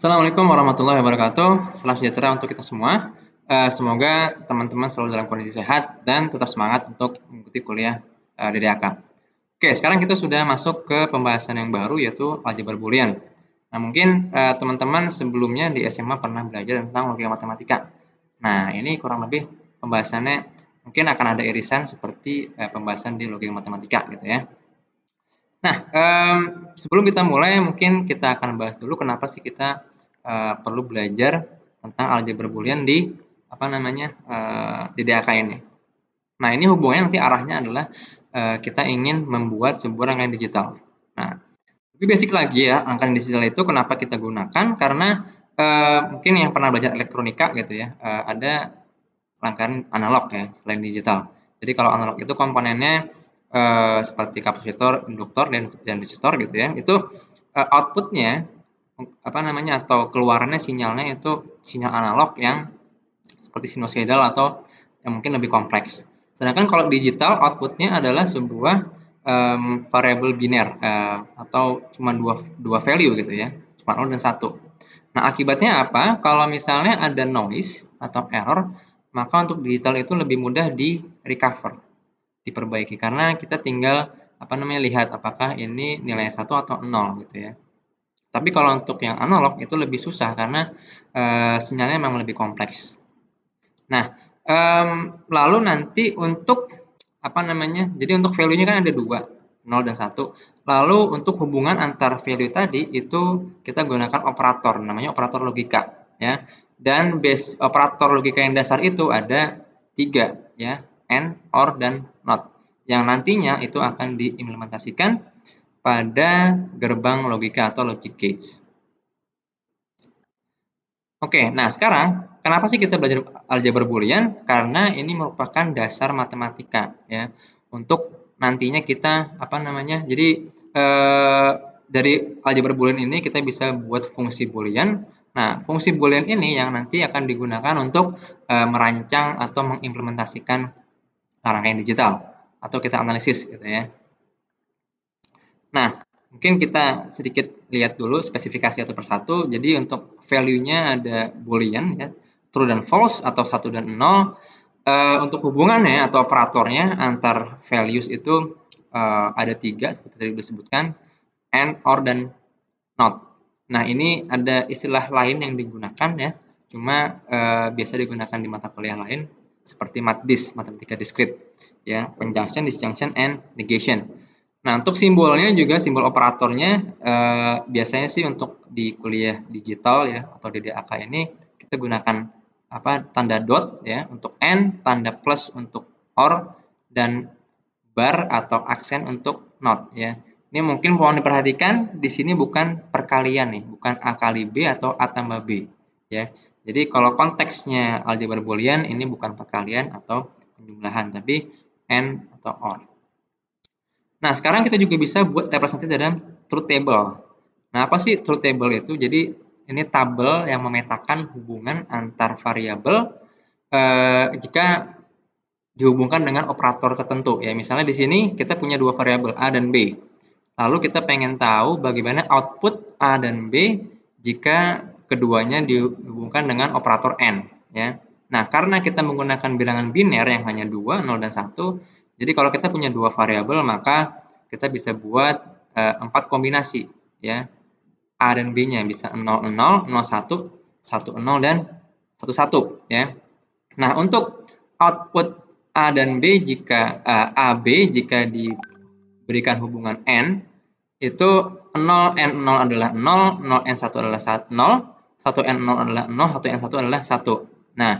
Assalamualaikum warahmatullahi wabarakatuh. Salam sejahtera untuk kita semua. Semoga teman-teman selalu dalam kondisi sehat dan tetap semangat untuk mengikuti kuliah DDAK. Oke, sekarang kita sudah masuk ke pembahasan yang baru yaitu aljabar boolean. Nah, mungkin teman-teman sebelumnya di SMA pernah belajar tentang logika matematika. Nah, ini kurang lebih pembahasannya mungkin akan ada irisan seperti pembahasan di logika matematika gitu ya. Nah, sebelum kita mulai mungkin kita akan bahas dulu kenapa sih kita perlu belajar tentang aljabar boolean di DDAK ini. Nah, ini hubungannya nanti arahnya adalah kita ingin membuat sebuah rangkaian digital. Nah, lebih basic lagi ya, rangkaian digital itu kenapa kita gunakan karena mungkin yang pernah belajar elektronika gitu ya, ada rangkaian analog ya selain digital. Jadi kalau analog itu komponennya seperti kapasitor, induktor dan resistor gitu ya. Itu outputnya atau keluarannya sinyalnya itu sinyal analog yang seperti sinusoidal atau yang mungkin lebih kompleks. Sedangkan kalau digital outputnya adalah sebuah variabel biner atau cuma dua value gitu ya, cuma 0 dan 1. Nah, akibatnya apa? Kalau misalnya ada noise atau error, maka untuk digital itu lebih mudah di recover, diperbaiki karena kita tinggal lihat apakah ini nilai 1 atau 0 gitu ya. Tapi kalau untuk yang analog itu lebih susah karena sinyalnya memang lebih kompleks. Nah, lalu nanti untuk jadi untuk value-nya kan ada dua, 0 dan 1. Lalu untuk hubungan antar value tadi itu kita gunakan operator, namanya operator logika ya. Dan base operator logika yang dasar itu ada 3 ya, AND, OR, dan NOT. Yang nantinya itu akan diimplementasikan pada gerbang logika atau logic gates. Oke, nah sekarang kenapa sih kita belajar aljabar boolean? Karena ini merupakan dasar matematika ya. Untuk nantinya kita jadi dari aljabar boolean ini kita bisa buat fungsi boolean. Nah, fungsi boolean ini yang nanti akan digunakan untuk merancang atau mengimplementasikan rangkaian digital atau kita analisis gitu ya. Nah, mungkin kita sedikit lihat dulu spesifikasi satu persatu. Jadi untuk value-nya ada boolean ya, true dan false atau 1 dan 0. Untuk hubungannya atau operatornya antar values itu ada 3 seperti tadi disebutkan, AND, OR, dan NOT. Nah, ini ada istilah lain yang digunakan ya, cuma biasa digunakan di mata kuliah lain seperti MATDIS, matematika discrete ya, conjunction, disjunction, and negation. Nah, untuk simbolnya juga simbol operatornya biasanya sih untuk di kuliah digital ya atau DDAK ini kita gunakan tanda dot ya untuk AND, tanda plus untuk OR, dan bar atau aksen untuk NOT ya. Ini mungkin mohon diperhatikan di sini bukan perkalian nih, bukan A kali B atau A tambah B ya. Jadi kalau konteksnya aljabar boolean ini bukan perkalian atau penjumlahan tapi AND atau OR. Nah, sekarang kita juga bisa buat representasi dalam truth table. Nah, apa sih truth table itu? Jadi ini tabel yang memetakan hubungan antar variabel jika dihubungkan dengan operator tertentu ya. Misalnya di sini kita punya dua variabel A dan B. Lalu kita pengen tahu bagaimana output A dan B jika keduanya dihubungkan dengan operator N ya. Nah, karena kita menggunakan bilangan biner yang hanya 2, 0 dan 1, jadi kalau kita punya dua variabel maka kita bisa buat 4 kombinasi ya. A dan B-nya bisa 0, 0, 0, 1, 1, 0, dan 1, 1 ya. Nah, untuk output A dan B jika AB jika diberikan hubungan N itu 0N0 adalah 0, 0N1 adalah 0, 1N0 adalah 0, 1N1 adalah 1. Nah,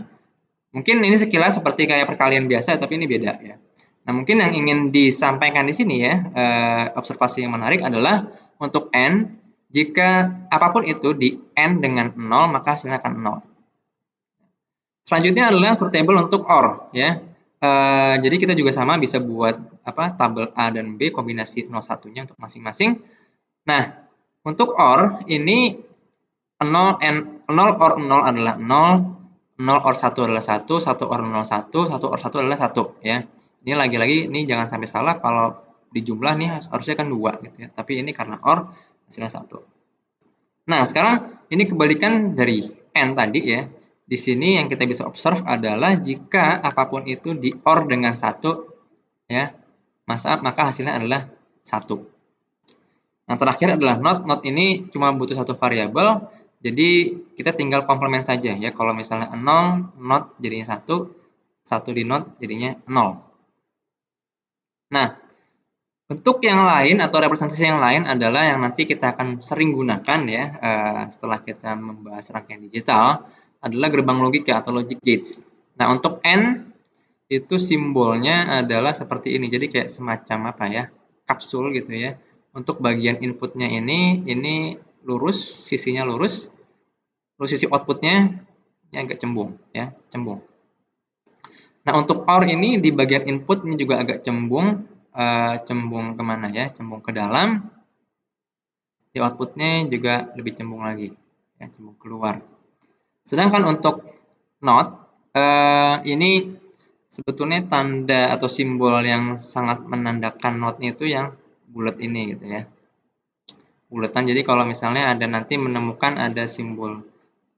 mungkin ini sekilas seperti kayak perkalian biasa tapi ini beda ya. Nah, mungkin yang ingin disampaikan di sini ya, observasi yang menarik adalah untuk N, jika apapun itu di N dengan 0 maka hasilnya akan 0. Selanjutnya adalah truth table untuk OR ya. Jadi kita juga sama bisa buat tabel A dan B kombinasi 0 1-nya untuk masing-masing. Nah, untuk OR ini 0 OR 0 adalah 0, 0 OR 1 adalah 1, 1 OR 0 1, 1 OR 1 adalah 1 ya. Ini lagi-lagi ini jangan sampai salah kalau di jumlah nih harusnya kan 2 gitu ya. Tapi ini karena OR hasilnya 1. Nah, sekarang ini kebalikan dari N tadi ya. Di sini yang kita bisa observe adalah jika apapun itu di OR dengan 1 ya, maka hasilnya adalah 1. Nah, terakhir adalah not. Not ini cuma butuh satu variabel, jadi kita tinggal komplement saja ya. Kalau misalnya 0, not jadinya 1, 1 di not jadinya 0. Nah, bentuk yang lain atau representasi yang lain adalah yang nanti kita akan sering gunakan ya setelah kita membahas rangkaian digital adalah gerbang logika atau logic gates. Nah, untuk N itu simbolnya adalah seperti ini. Jadi kayak semacam apa ya? Kapsul gitu ya. Untuk bagian inputnya ini lurus, sisinya lurus. Terus sisi outputnya ini agak cembung ya, cembung. Nah, untuk OR ini di bagian input ini juga agak cembung. Cembung kemana ya? Cembung ke dalam. Di outputnya juga lebih cembung lagi, ya, cembung keluar. Sedangkan untuk not ini sebetulnya tanda atau simbol yang sangat menandakan notnya itu yang bulat ini gitu ya. Bulatan. Jadi kalau misalnya ada nanti menemukan ada simbol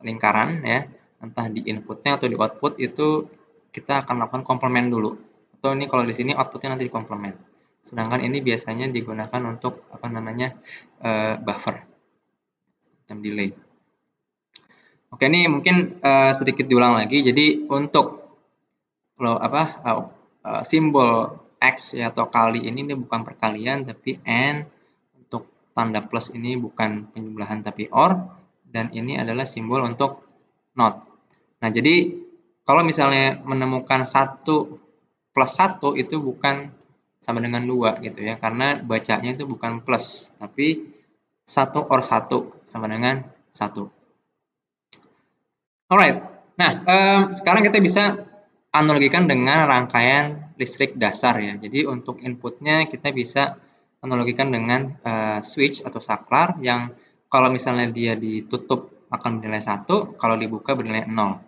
lingkaran ya, entah di inputnya atau di output itu kita akan lakukan komplement dulu. Atau ini kalau di sini outputnya nanti di komplement. Sedangkan ini biasanya digunakan untuk apa namanya buffer, macam delay. Oke, ini mungkin sedikit diulang lagi. Jadi untuk simbol X ya, atau kali ini bukan perkalian tapi N. Untuk tanda plus ini bukan penjumlahan tapi OR. Dan ini adalah simbol untuk not. Nah, jadi kalau misalnya menemukan 1 plus 1 itu bukan sama dengan 2 gitu ya. Karena bacanya itu bukan plus, tapi 1 OR 1 sama dengan 1. Alright. Nah, sekarang kita bisa analogikan dengan rangkaian listrik dasar ya. Jadi untuk inputnya kita bisa analogikan dengan switch atau saklar yang kalau misalnya dia ditutup akan bernilai 1, kalau dibuka bernilai 0.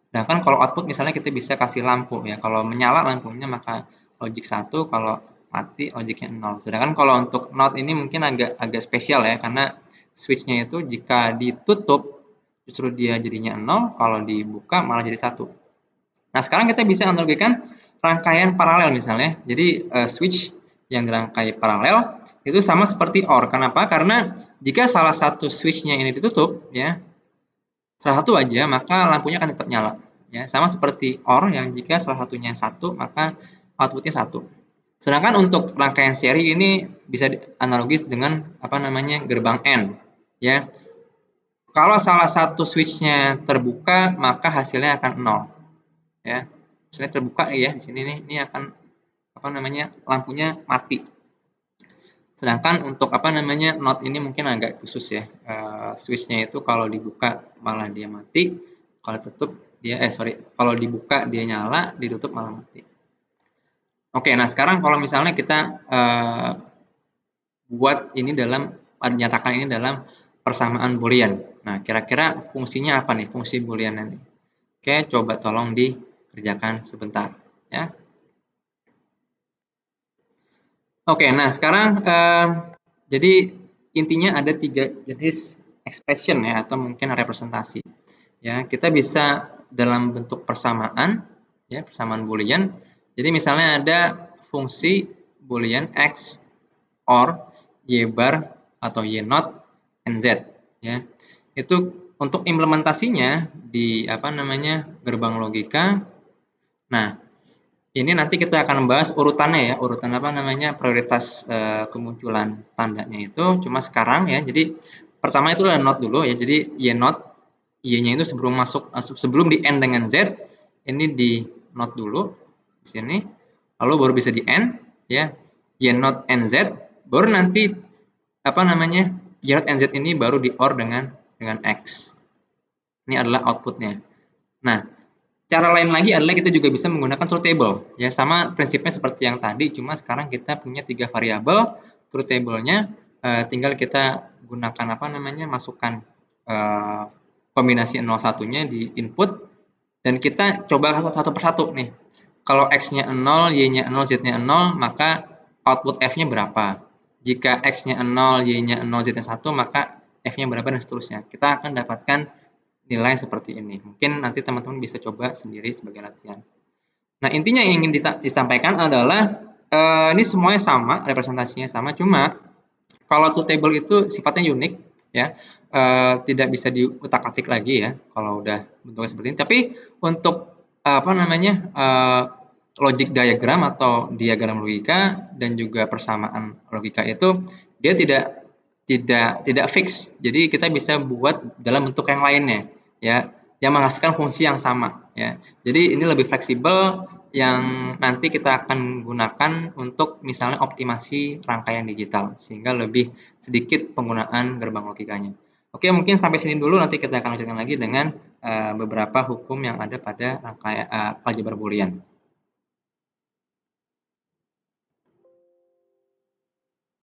Sedangkan kalau output misalnya kita bisa kasih lampu ya. Kalau menyala lampunya maka logik 1, kalau mati logiknya 0. Sedangkan kalau untuk not ini mungkin agak spesial ya, karena switch-nya itu jika ditutup justru dia jadinya 0, kalau dibuka malah jadi 1. Nah, sekarang kita bisa analogikan rangkaian paralel misalnya. Jadi switch yang dirangkai paralel itu sama seperti OR. Kenapa? Karena jika salah satu switch-nya ini ditutup ya, salah satu aja, maka lampunya akan tetap nyala. Ya, sama seperti OR yang jika salah satunya 1, maka outputnya 1. Sedangkan untuk rangkaian seri ini bisa analogis dengan apa namanya gerbang N. Ya, kalau salah satu switch-nya terbuka, maka hasilnya akan 0. Ya, misalnya terbuka ya di sini nih, ini akan apa namanya lampunya mati. Sedangkan untuk apa namanya not ini mungkin agak khusus ya. Switch-nya itu kalau dibuka malah dia mati, kalau tutup dia kalau dibuka dia nyala, ditutup malah mati. Oke, nah sekarang kalau misalnya kita buat ini nyatakan ini dalam persamaan boolean. Nah, kira-kira fungsinya apa nih fungsi boolean ini? Oke, coba tolong dikerjakan sebentar ya. Oke, nah sekarang jadi intinya ada 3 jenis expression ya, atau mungkin representasi. Ya, kita bisa dalam bentuk persamaan ya, persamaan boolean. Jadi misalnya ada fungsi boolean x OR y bar atau y not and z ya. Itu untuk implementasinya di apa namanya gerbang logika. Nah, ini nanti kita akan bahas urutannya ya, urutan apa namanya prioritas kemunculan tandanya itu. Cuma sekarang ya, jadi pertama itu adalah not dulu ya. Jadi y not, y-nya itu sebelum di end dengan z, ini di not dulu di sini. Lalu baru bisa di end ya. Y not and z, baru nanti apa namanya y not and z ini baru di OR dengan x. Ini adalah outputnya. Nah, cara lain lagi adalah kita juga bisa menggunakan truth table. Ya, sama prinsipnya seperti yang tadi, cuma sekarang kita punya 3 variabel. Truth table-nya tinggal kita gunakan apa namanya, masukkan kombinasi 0 1-nya di input dan kita coba satu persatu nih. Kalau x-nya 0, y-nya 0, z-nya 0, maka output f-nya berapa? Jika x-nya 0, y-nya 0, z-nya 1, maka F-nya berapa, dan seterusnya. Kita akan dapatkan nilai seperti ini. Mungkin nanti teman-teman bisa coba sendiri sebagai latihan. Nah, intinya yang ingin disampaikan adalah ini semuanya sama, representasinya sama, cuma kalau two table itu sifatnya unik ya, tidak bisa diutak-atik lagi ya kalau udah bentuknya seperti ini. Tapi untuk apa namanya, logic diagram atau diagram logika dan juga persamaan logika itu dia tidak fix. Jadi kita bisa buat dalam bentuk yang lainnya ya, yang menghasilkan fungsi yang sama ya. Jadi ini lebih fleksibel yang nanti kita akan gunakan untuk misalnya optimasi rangkaian digital sehingga lebih sedikit penggunaan gerbang logikanya. Oke, mungkin sampai sini dulu, nanti kita akan lanjutkan lagi dengan beberapa hukum yang ada pada rangkaian aljabar Boolean.